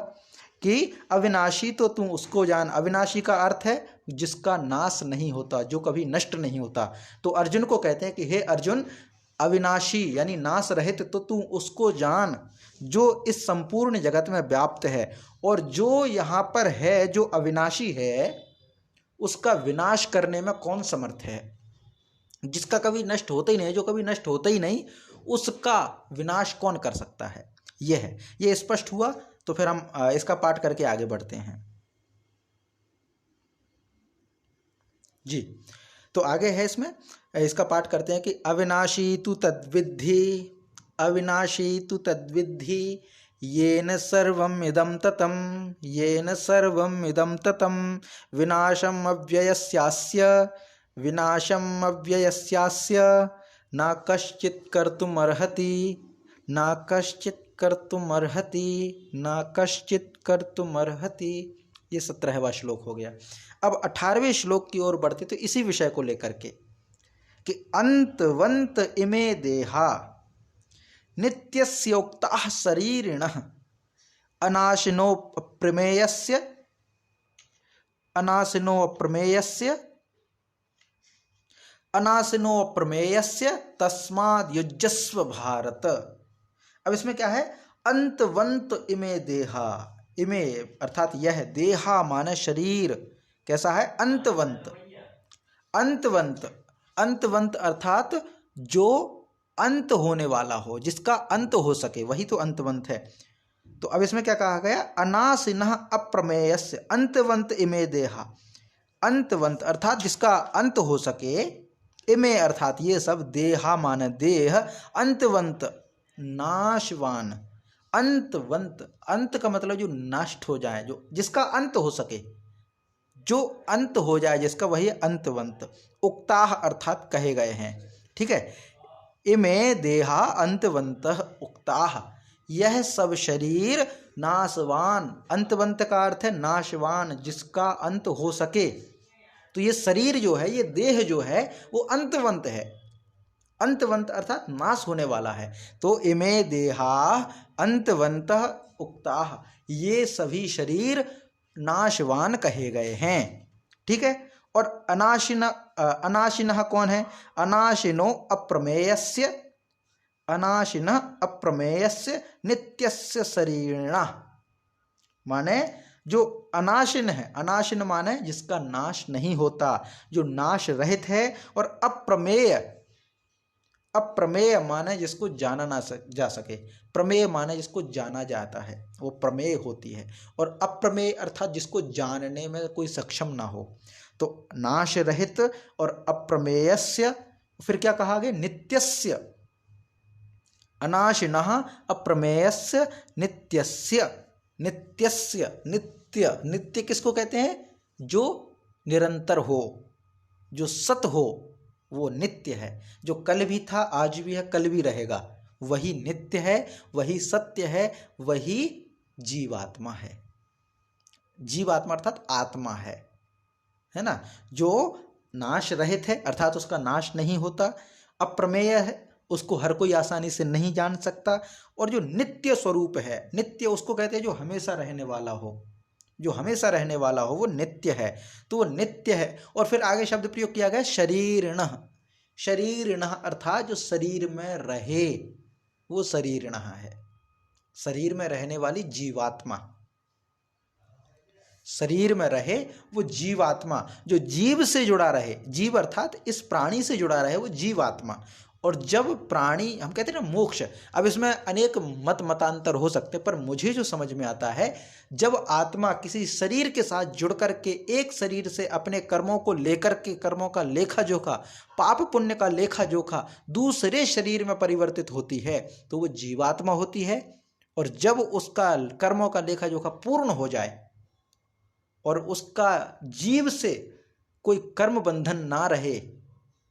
कि अविनाशी तो तू उसको जान। अविनाशी का अर्थ है जिसका नाश नहीं होता, जो कभी नष्ट नहीं होता। तो अर्जुन को कहते हैं कि हे अर्जुन, अविनाशी यानी नाश रहित तो तू उसको जान जो इस संपूर्ण जगत में व्याप्त है। और जो यहाँ पर है, जो अविनाशी है, उसका विनाश करने में कौन समर्थ है। जिसका कभी नष्ट होता ही नहीं, जो कभी नष्ट होता ही नहीं, उसका विनाश कौन कर सकता है। यह है, ये स्पष्ट हुआ। तो फिर हम इसका पाठ करके आगे बढ़ते हैं जी। तो आगे है, इसमें इसका पाठ करते हैं कि अविनाशी तु तद्विद्धि, अविनाशी तु तद्विद्धि, येन सर्वम इदं ततम, येन सर्वम इदं ततम, विनाशम अव्ययस्यास्य, विनाशम अव्ययस्यास्य, न कश्चित् कर्तुमर्हति, न कश्चित् कर्तुमर्हति, न कश्चित् कर्तुमर्हति। ये 17वां श्लोक हो गया। अब 18वें श्लोक की ओर बढ़ते तो इसी विषय को लेकर के कि अंतवंत इमे देहा नित्यस्योक्ताः शरीरिणः अनाशिनोऽप्रमेयस्य तस्माद् युज्यस्व भारत। अब इसमें क्या है, अंतवंत इमे देहा, इमे अर्थात यह, देहा माने शरीर, कैसा है, अंतवंत। अंतवंत, अंतवंत अर्थात जो अंत होने वाला हो, जिसका अंत हो सके, वही तो अंतवंत है। तो अब इसमें क्या कहा गया, अनासिनः अप्रमेयस्य अंतवंत इमे देहा। अंतवंत अर्थात जिसका अंत हो सके, इमे अर्थात ये सब, देहा माने देह, अंतवंत नाशवान। अंतवंत, अंत का मतलब जो नष्ट हो जाए, जो जिसका अंत हो सके, जो अंत हो जाए जिसका, वही अंतवंत। उक्ताः अर्थात कहे गए हैं, ठीक है। इमे देहा अंतवंतः उक्ताः, यह सब शरीर नाशवान, अंतवंत का अर्थ है नाशवान, जिसका अंत हो सके। तो ये शरीर जो है, ये देह जो है, वो अंतवंत है। अंतवंत अर्थात नाश होने वाला है। तो इमे देहा अंतवंतः उक्ताः, ये सभी शरीर नाशवान कहे गए हैं, ठीक है। और अनाशिनः कौन है, अनाशिनो अप्रमेयस्य, अनाशिनः अप्रमेयस्य नित्यस्य शरीरिणः, माने जो अनाशिन है, अनाशिन माने जिसका नाश नहीं होता, जो नाश रहित है। और अप्रमेय, अप्रमेय माने जिसको जाना ना जा सके, प्रमेय माने जिसको जाना जाता है, वो प्रमेय होती है। और अप्रमेय अर्थात जिसको जानने में कोई सक्षम ना हो। तो नाश रहित और अप्रमेयस्य, फिर क्या कहा गया, नित्यस्य, अनाशिनः अप्रमेयस्य नित्यस्य, नित्यस्य, नित्य, नित्य किसको कहते हैं, जो निरंतर हो, जो सत हो, वो नित्य है। जो कल भी था, आज भी है, कल भी रहेगा, वही नित्य है, वही सत्य है, वही जीवात्मा है। जीवात्मा अर्थात आत्मा है ना, जो नाश रहित है अर्थात उसका नाश नहीं होता, अप्रमेय है, उसको हर कोई आसानी से नहीं जान सकता। और जो नित्य स्वरूप है, नित्य उसको कहते हैं जो हमेशा रहने वाला हो, जो हमेशा रहने वाला हो वो नित्य है। तो वो नित्य है। और फिर आगे शब्द प्रयोग किया गया शरीरिणः, शरीरिणः अर्थात जो शरीर में रहे, वो शरीरिणः है, शरीर में रहने वाली जीवात्मा, शरीर में रहे वो जीवात्मा, जो जीव से जुड़ा रहे, जीव अर्थात इस प्राणी से जुड़ा रहे, वो जीवात्मा। और जब प्राणी, हम कहते हैं ना मोक्ष, अब इसमें अनेक मतांतर हो सकते, पर मुझे जो समझ में आता है, जब आत्मा किसी शरीर के साथ जुड़ कर के एक शरीर से अपने कर्मों को लेकर के, कर्मों का लेखा जोखा, पाप पुण्य का लेखा जोखा दूसरे शरीर में परिवर्तित होती है, तो वो जीवात्मा होती है। और जब उसका कर्मों का लेखा जोखा पूर्ण हो जाए और उसका जीव से कोई कर्म बंधन ना रहे,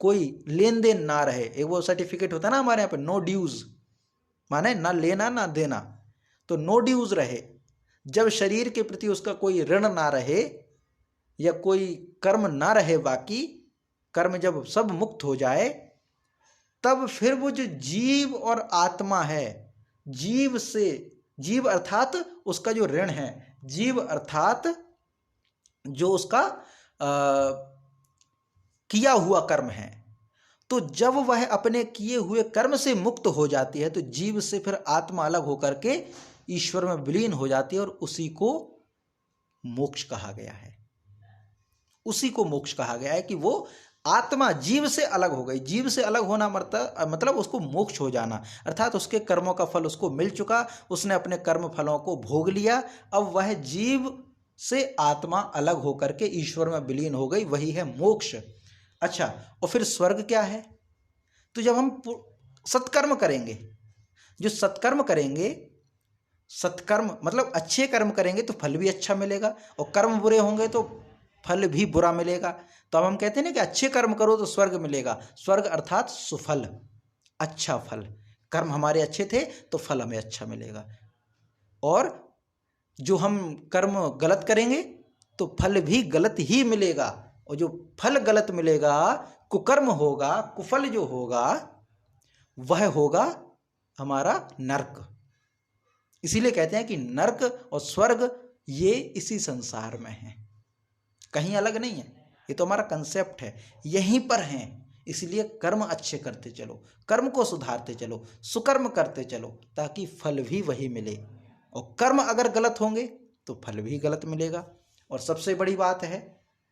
कोई लेन देन ना रहे, एक वो सर्टिफिकेट होता है ना हमारे यहाँ पे, नो ड्यूज, माने ना लेना ना देना, तो नो ड्यूज रहे। जब शरीर के प्रति उसका कोई ऋण ना रहे या कोई कर्म ना रहे, बाकी कर्म जब सब मुक्त हो जाए, तब फिर वो जो जीव और आत्मा है, जीव से, जीव अर्थात उसका जो ऋण है, जीव अर्थात जो उसका किया हुआ कर्म है, तो जब वह अपने किए हुए कर्म से मुक्त हो जाती है, तो जीव से फिर आत्मा अलग होकर के ईश्वर में विलीन हो जाती है, और उसी को मोक्ष कहा गया है। उसी को मोक्ष कहा गया है कि वो आत्मा जीव से अलग हो गई। जीव से अलग होना मतलब उसको मोक्ष हो जाना, अर्थात उसके कर्मों का फल उसको मिल चुका, उसने अपने कर्म फलों को भोग लिया, अब वह जीव से आत्मा अलग होकर के ईश्वर में विलीन हो गई, वही है मोक्ष। अच्छा, और फिर स्वर्ग क्या है? तो जब हम सत्कर्म करेंगे, जो सत्कर्म करेंगे, सत्कर्म मतलब अच्छे कर्म करेंगे तो फल भी अच्छा मिलेगा, और कर्म बुरे होंगे तो फल भी बुरा मिलेगा। तो अब हम कहते हैं ना कि अच्छे कर्म करो तो स्वर्ग मिलेगा। स्वर्ग अर्थात सुफल, अच्छा फल। कर्म हमारे अच्छे थे तो फल हमें अच्छा मिलेगा, और जो हम कर्म गलत करेंगे तो फल भी गलत ही मिलेगा, और जो फल गलत मिलेगा, कुकर्म होगा, कुफल जो होगा वह होगा हमारा नर्क। इसीलिए कहते हैं कि नर्क और स्वर्ग ये इसी संसार में है, कहीं अलग नहीं है। ये तो हमारा कंसेप्ट है, यहीं पर हैं। इसलिए कर्म अच्छे करते चलो, कर्म को सुधारते चलो, सुकर्म करते चलो, ताकि फल भी वही मिले। और कर्म अगर गलत होंगे तो फल भी गलत मिलेगा। और सबसे बड़ी बात है,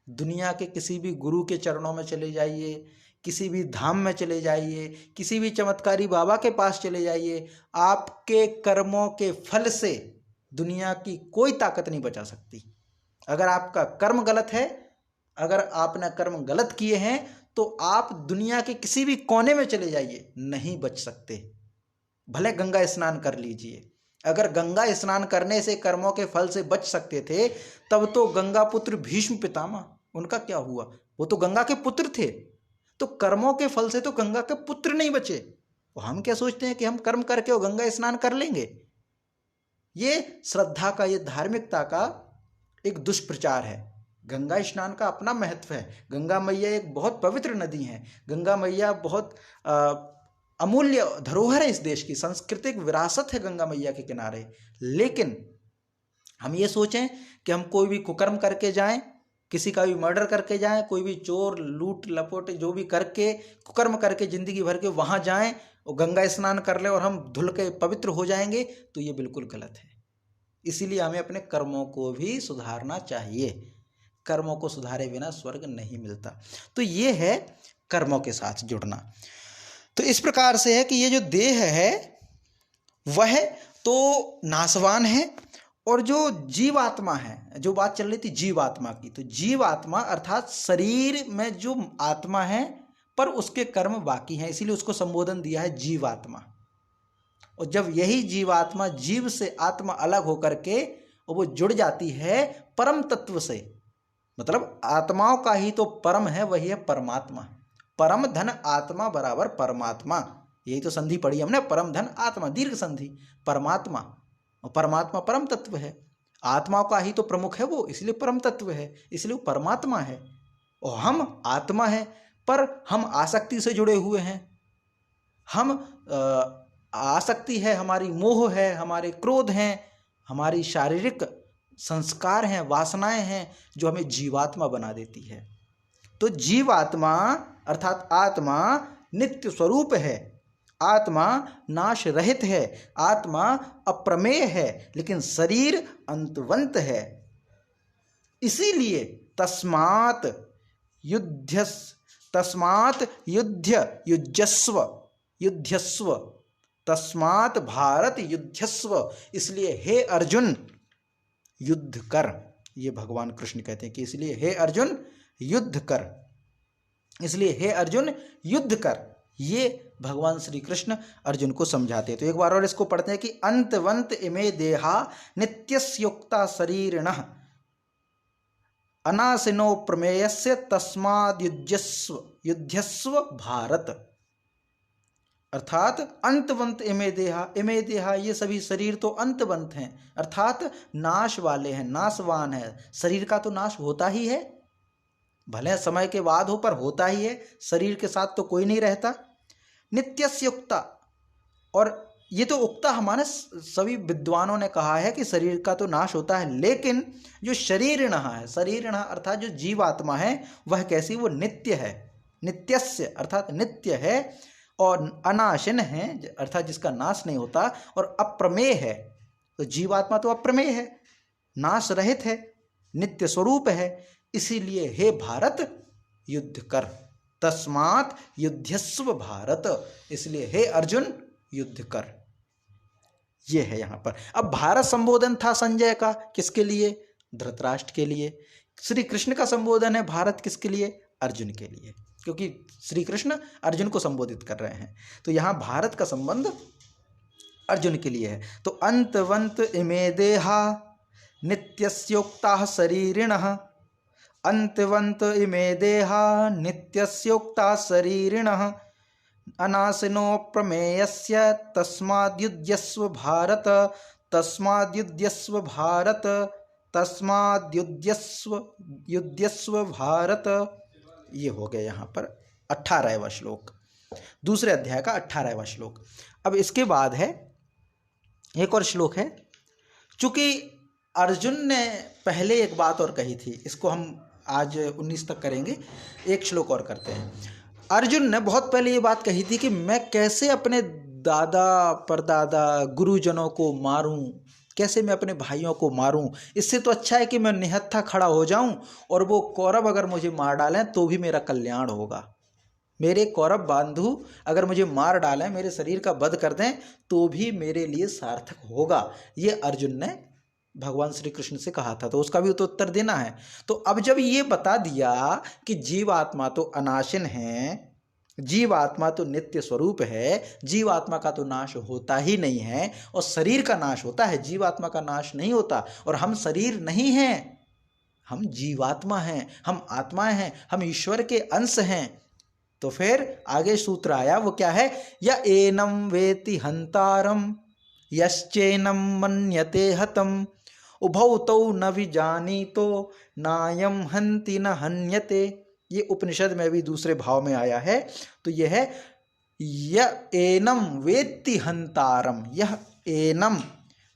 दुनिया के किसी भी गुरु के चरणों में चले जाइए, किसी भी धाम में चले जाइए, किसी भी चमत्कारी बाबा के पास चले जाइए, आपके कर्मों के फल से दुनिया की कोई ताकत नहीं बचा सकती। अगर आपका कर्म गलत है, अगर आपने कर्म गलत किए हैं, तो आप दुनिया के किसी भी कोने में चले जाइए, नहीं बच सकते। भले गंगा स्नान कर लीजिए, अगर गंगा स्नान करने से कर्मों के फल से बच सकते थे, तब तो गंगा पुत्र भीष्म पितामह, उनका क्या हुआ? वो तो गंगा के पुत्र थे। तो कर्मों के फल से तो गंगा के पुत्र नहीं बचे। तो हम क्या सोचते हैं कि हम कर्म करके वो गंगा स्नान कर लेंगे? ये श्रद्धा का, ये धार्मिकता का एक दुष्प्रचार है। गंगा स्नान का अपना महत्व है। गंगा मैया एक बहुत पवित्र नदी है। गंगा मैया बहुत अमूल्य धरोहर है इस देश की, सांस्कृतिक विरासत है गंगा मैया के किनारे। लेकिन हम ये सोचें कि हम कोई भी कुकर्म करके जाएं, किसी का भी मर्डर करके जाएं, कोई भी चोर लूट लपोट जो भी करके कुकर्म करके जिंदगी भर के वहां जाएं और गंगा स्नान कर ले और हम धुल के पवित्र हो जाएंगे, तो ये बिल्कुल गलत है। इसीलिए हमें अपने कर्मों को भी सुधारना चाहिए। कर्मों को सुधारे बिना स्वर्ग नहीं मिलता। तो ये है कर्मों के साथ जुड़ना। तो इस प्रकार से है कि ये जो देह है वह तो नाशवान है, और जो जीवात्मा है, जो बात चल रही थी जीवात्मा की, तो जीवात्मा अर्थात शरीर में जो आत्मा है पर उसके कर्म बाकी हैं, इसीलिए उसको संबोधन दिया है जीवात्मा। और जब यही जीवात्मा जीव से आत्मा अलग होकर के और वो जुड़ जाती है परम तत्व से, मतलब आत्माओं का ही तो परम है, वही है परमात्मा। परम धन आत्मा बराबर परमात्मा, यही तो संधि पढ़ी हमने, परम धन आत्मा, दीर्घ संधि, परमात्मा। और परमात्मा परम तत्व है, आत्माओं का ही तो प्रमुख है वो, इसलिए परम तत्व है, इसलिए वो परमात्मा है। और हम आत्मा है, पर हम आसक्ति से जुड़े हुए हैं। हम आसक्ति है, हमारी मोह है, हमारे क्रोध हैं, हमारी शारीरिक संस्कार हैं, वासनाएं हैं, जो हमें जीवात्मा बना देती है। तो जीवात्मा अर्थात आत्मा नित्य स्वरूप है, आत्मा नाश रहित है, आत्मा अप्रमेय है, लेकिन शरीर अंतवंत है। इसीलिए तस्मात् युध्यस्व, तस्मात् भारत युध्यस्व। इसलिए हे अर्जुन युद्ध कर। ये भगवान कृष्ण कहते हैं कि इसलिए हे अर्जुन युद्ध कर, इसलिए हे अर्जुन युद्ध कर। ये भगवान श्री कृष्ण अर्जुन को समझाते हैं। तो एक बार और इसको पढ़ते हैं कि अंतवंत इमे देहा नित्यस्युक्ता शरीरिणः अनासिनो प्रमेयस्य तस्माद् युध्यस्व भारत। अर्थात अंतवंत इमे देहा, ये सभी शरीर तो अंतवंत हैं, अर्थात नाश वाले हैं, नाशवान है। शरीर का तो नाश होता ही है, भले समय के बाद हो पर होता ही है, शरीर के साथ तो कोई नहीं रहता। नित्यस्युक्ता, और ये तो उक्ता हमारे सभी विद्वानों ने कहा है कि शरीर का तो नाश होता है, लेकिन जो शरीरिण है, शरीरिण अर्थात जो जीवात्मा है, वह कैसी? वो नित्य है। नित्यस्य अर्थात नित्य है, और अनाशिन है अर्थात जिसका नाश नहीं होता, और अप्रमेय है। तो जीवात्मा तो अप्रमेय है, नाश रहित है, नित्य स्वरूप है। इसीलिए हे भारत युद्ध कर, तस्मात् युध्यस्व भारत। इसलिए हे अर्जुन युद्ध कर। ये है यहाँ पर। अब भारत संबोधन था संजय का, किसके लिए? धृतराष्ट्र के लिए। श्री कृष्ण का संबोधन है भारत किसके लिए? अर्जुन के लिए, क्योंकि श्री कृष्ण अर्जुन को संबोधित कर रहे हैं। तो यहाँ भारत का संबंध अर्जुन के लिए है। तो अंतवंत इमे देहा नित्यस्योक्ताः शरीरिणः, अंतवंत इमे देहा नित्यस्योक्ताः शरीरिणः अनासिनो प्रमेयस्य तस्माद्युध्यस्व भारत, तस्माद्युध्यस्व भारत, तस्माद्युध्यस्व भारत। ये हो गया यहाँ पर 18वां श्लोक। दूसरे अध्याय का 18वां श्लोक। अब इसके बाद है एक और श्लोक है। चूंकि अर्जुन ने पहले एक बात और कही थी, इसको हम आज 19 तक करेंगे, एक श्लोक और करते हैं। अर्जुन ने बहुत पहले ये बात कही थी कि मैं कैसे अपने दादा परदादा गुरुजनों को मारूं, कैसे मैं अपने भाइयों को मारूं। इससे तो अच्छा है कि मैं निहत्था खड़ा हो जाऊं और वो कौरव अगर मुझे मार डालें तो भी मेरा कल्याण होगा। मेरे कौरव बंधु अगर मुझे मार डालें, मेरे शरीर का वध कर दें तो भी मेरे लिए सार्थक होगा। ये अर्जुन ने भगवान श्री कृष्ण से कहा था, तो उसका भी तो उत्तर देना है। तो अब जब ये बता दिया कि जीवात्मा तो अनाशिन है, जीवात्मा तो नित्य स्वरूप है, जीवात्मा का तो नाश होता ही नहीं है, और शरीर का नाश होता है, जीवात्मा का नाश नहीं होता। और हम शरीर नहीं हैं, हम जीवात्मा हैं, हम आत्माएं हैं, हम ईश्वर के अंश हैं। तो फिर आगे सूत्र आया, वो क्या है? य एनम वेति हंतारम यश्चैनम मन्यते हतम उभौ तौ न विजानीतो नायम हन्ति न हन्यते। ये उपनिषद में भी दूसरे भाव में आया है। तो यह है य एनम वेत्ति हंतारम, यह एनम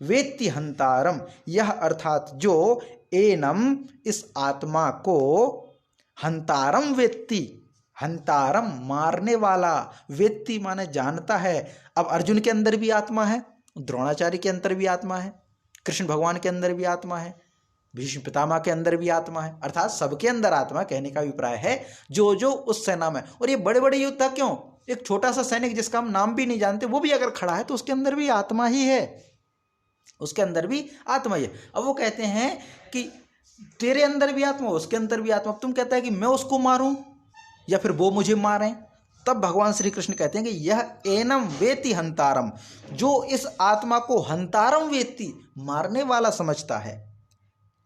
वेत्ति हंतारम, यह अर्थात जो एनम इस आत्मा को, हंतारम वेत्ति, हंतारम मारने वाला, वेत्ति माने जानता है। अब अर्जुन के अंदर भी आत्मा है, द्रोणाचार्य के अंदर भी आत्मा है, कृष्ण भगवान के अंदर भी आत्मा है, भीष्म पितामह के अंदर भी आत्मा है, अर्थात सबके अंदर आत्मा, कहने का अभिप्राय है जो जो उस सेना में। और ये बड़े बड़े योद्धा क्यों, एक छोटा सा सैनिक जिसका हम नाम भी नहीं जानते वो भी अगर खड़ा है तो उसके अंदर भी आत्मा ही है, उसके अंदर भी आत्मा ही है। अब वो कहते हैं कि तेरे अंदर भी आत्मा, उसके अंदर भी आत्मा। तुम कहता है कि मैं उसको मारूं या फिर वो मुझे मारें। तब भगवान श्री कृष्ण कहते हैं कि यह एनम वेति हंतारम, जो इस आत्मा को हंतारम वेति मारने वाला समझता है,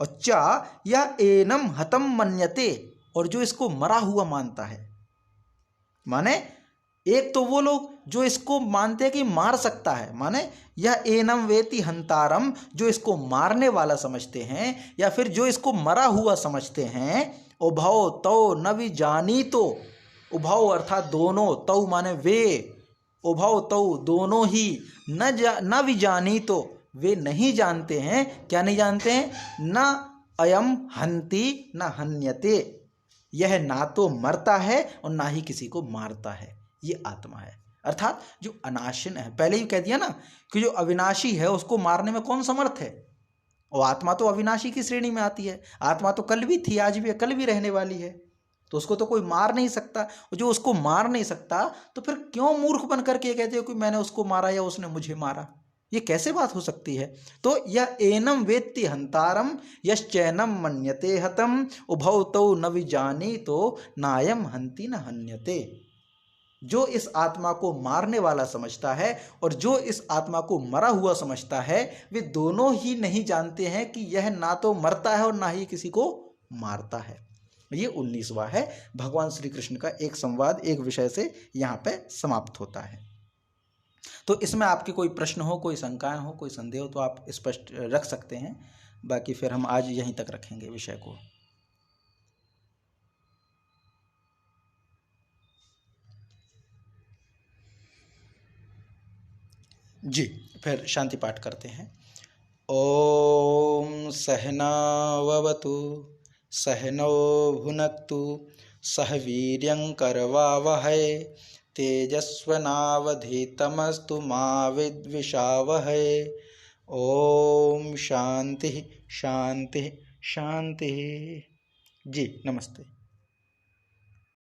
और चा यह एनम हतम मन्यते, और जो इसको मरा हुआ मानता है। माने एक तो वो लोग जो इसको मानते हैं कि मार सकता है, माने यह एनम वेति हंतारम, जो इसको मारने वाला समझते हैं, या फिर जो इसको मरा हुआ समझते हैं। उभौ तौ न विजानी तो, उभौ अर्थात दोनों, तौ माने वे, उभौ तौ दोनों ही, न विजानी तो वे नहीं जानते हैं। क्या नहीं जानते हैं? न अयम हन्ति न हन्यते, यह ना तो मरता है और ना ही किसी को मारता है। ये आत्मा है, अर्थात जो अनाशिन है। पहले ही कह दिया ना कि जो अविनाशी है उसको मारने में कौन समर्थ है? और आत्मा तो अविनाशी की श्रेणी में आती है। आत्मा तो कल भी थी, आज भी है, कल भी रहने वाली है, तो उसको तो कोई मार नहीं सकता। जो उसको मार नहीं सकता तो फिर क्यों मूर्ख बन करके कहते हो कि मैंने उसको मारा या उसने मुझे मारा? ये कैसे बात हो सकती है? तो यह एनम वेत्ति हंतारम यश्चैनम मन्यते हतम उभौ तौ न विजानी तो नायम हन्ति न हन्यते। जो इस आत्मा को मारने वाला समझता है और जो इस आत्मा को मरा हुआ समझता है, वे दोनों ही नहीं जानते हैं कि यह ना तो मरता है और ना ही किसी को मारता है। ये 19वां है। भगवान श्री कृष्ण का एक संवाद एक विषय से यहाँ पे समाप्त होता है। तो इसमें आपके कोई प्रश्न हो, कोई शंकाएं हो, कोई संदेह हो तो आप स्पष्ट रख सकते हैं। बाकी फिर हम आज यहीं तक रखेंगे विषय को। जी, फिर शांति पाठ करते हैं। ओम सहनाववतु सहनौ भुनक्तु सह वीर्यं करवावहै तेजस्वनावधीतमस्तु मा विद्विषावहै। ओम शांति शांति शांति। जी नमस्ते।